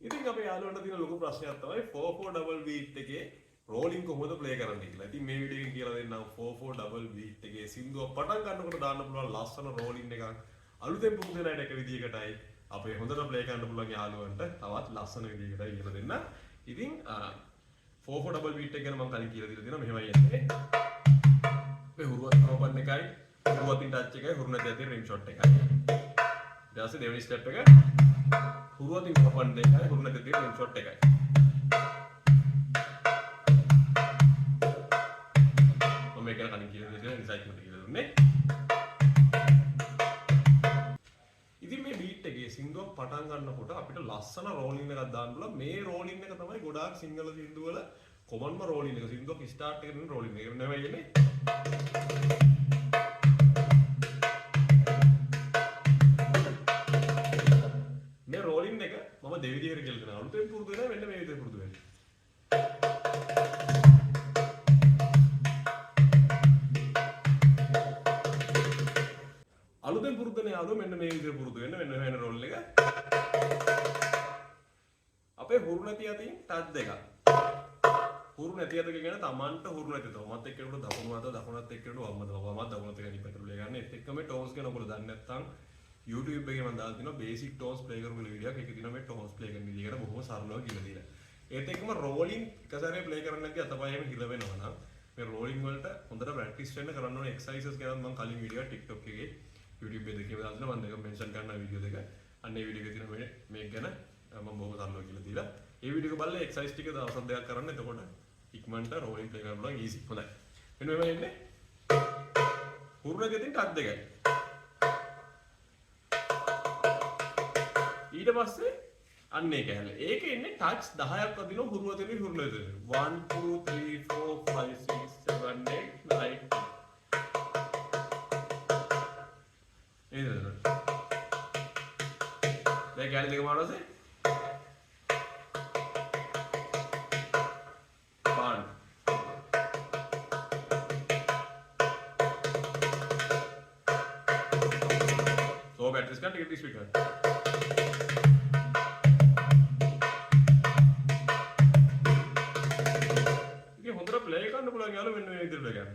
ඉතින් අපේ යාළුවන්ට තියෙන ලොකු ප්‍රශ්නයක් තමයි 4/4 double beat එකේ රෝලින් කොහොමද ප්ලේ කරන්නේ කියලා. ඉතින් මේ වීඩියෝ එකෙන් කියලා දෙන්නම් 4/4 double beat එකේ සින්දුව පටන් ගන්නකොට දාන්න පුළුවන් ලස්සන රෝලින් එකක්. අලුතෙන් පුරුදු වෙන අයට එක විදියකටයි අපේ හොඳට ප්ලේ කරන්න පුළුවන් යාළුවන්ට තවත් ලස්සන විදියකටයි කියලා දෙන්න. ඉතින් 4/4 double beat එක ගැන මම කලින් කියලා දීලා තියෙනවා. මෙහෙමයි යන්නේ. මේ හුරුවත් නවපන්න එකයි හුරුවතින් ටච් එකයි හුරු නැති අතේ රිම් ෂොට් එකයි. ඊට පස්සේ දෙවෙනි ස්ටෙප් එක හුරුවතින් නවපන්න එකයි හුරු නැති අතේ රිම් ෂොට් එකයි. මම මේක කලින් කියලා දෙන්න නිසා ඉක්මනට කියලා දුන්නේ. ඉතින් මේ බීට් එකේ සින්දුවක් පටන් ගන්නකොට අපිට ලස්සන රෝලින් එකක් දාන්න පුළුවන්. මේ රෝලින් එක තමයි ගොඩාක් සිංගල සින්දු වල කොමන්ම රෝලින් එක. සින්දුවක් ස්ටාර්ට් එකේ රෝලින් එක නෙවෙයි යන්නේ. මේ රෝලින් එක මම දෙවිදිහකට කියලා දෙනවා. අලුතෙන් පුරුදු වෙනවා මෙන්න මේ විදිහට පුරුදු වෙන්න. අලුතෙන් පුරුදු වෙන යාළුවෝ මෙන්න මේ විදිහට පුරුදු වෙන්න මෙන්න වෙන රෝල් එක. අපේ හුරු නැති අතින් ටච් දෙකක්. හුරු නැති අත කියන තමන්ට හුරු නැති තව මත් එක්කෙනෙකුට දකුණු අත දකුණත් එක්කෙනෙකුට වම් අත වමත් දකුණත් එක නිපැට ප්ලේ ගන්න. ඒත් එක්කම ටෝන්ස් ගැන ඔයගොල්ලෝ දන්නේ නැත්නම් YouTube එකේ මම දාලා තිනවා බේසික් ටෝන්ස් ප්ලේ කරපු වීඩියෝ එකක්. ඒකේ තියෙනවා මේ ටෝන්ස් ප්ලේ කරන විදිහකට බොහොම සරලව කියලා දීලා. ඒත් එක්කම රෝලින් එක සැරේ ප්ලේ කරන්න නැති අතපයෙම හිල වෙනවා නම් මේ රෝලින් වලට හොඳට ප්‍රැක්ටිස් වෙන්න කරන්න ඕනේ එක්සර්සයිසස් ගැන මම කලින් වීඩියෝ TikTok එකේ YouTube එකේ දාලා තිනවා. මම දෙක මෙන්ෂන් කරනවා වීඩියෝ දෙක. අන්න ඒ වීඩියෝ එකේ තියෙන මේක ගැන මම බොහොම සරලව කියලා දීලා. ඒ වීඩියෝ එක බලලා එක්සර්සයිස් ටික දවස් දෙකක් කරන්න. එතකොට ඉක්මනට රෝලින් ප්ලේ කරන්න පුළුවන් ඊසි. හොඳයි. මෙන්න මෙහෙම එන්නේ. හුරු නැති අතින් ටච් දෙකයි. ඊට පස්සේ අන්න ඒක ඇහල. ඒකේ ඉන්නේ ටච් 10ක් වදින හුරු අතේ හුරු නැති. 1 2 3 4 5 6 7 8 9 එදෙන්න. දැන් කැලේ දෙක මාරවසේ 1 so batteries का टिकट स्पीकर ප්ලේ කරන්න පුළුවන් යාළුවෝ මෙන්න මේ විදිහට ප්ලේ කරන්න.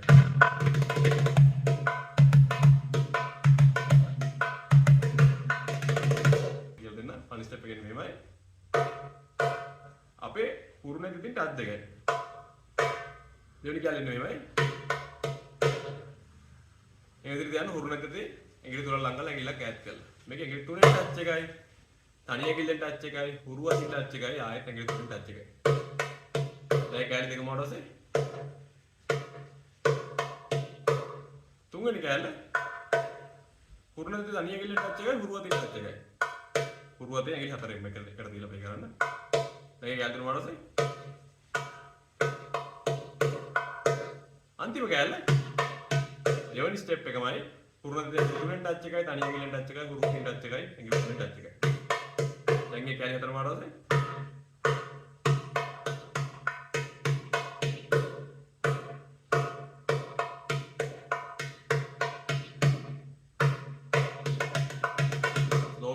කියලා දෙන්න අනිත් ස්ටෙප් එකෙන් මෙහෙමයි. අපේ හුරු නැති තින් ටච් දෙකයි. දෙවෙනි කැලේ මෙහෙමයි. මේ විදිහට යන හුරු නැති තින් ඇඟිලි තුන ලං කරලා ඇඟිල්ලක් ඈත් කරලා. මේක ඇඟිලි තුනේ ටච් එකයි. තනි ඇඟිල්ලෙන් ටච් එකයි. හුරු අතින් ටච් එකයි. ආයෙත් ඇඟිලි තුනෙන් ටච් එකයි. දැන් කැලේ දෙක මොඩවසේ තුන්වෙනි කැලේ හුරු නැති තනි ඇඟිල්ලෙන් ටච් එකයි හුරු අතින් ටච් එකයි. හුරු අතේ ඇඟිලි හතරෙන් එකට දීලා ප්ලේ කරන්න. දැන් කැලේ දෙක මොඩවසේ අන්තිම කැලේ දෙවෙනි ස්ටෙප් එකමයි හුරු නැති තුනෙන් ටච් එකයි තනි ඇඟිල්ලෙන් ටච් එකයි හුරු අතින් ටච් එකයි ඇඟිලි තුනෙන් ටච් එකයි. දැන් මේ කැලේ හතර මොඩවසේ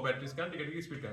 batteries can टिकट की स्पीड का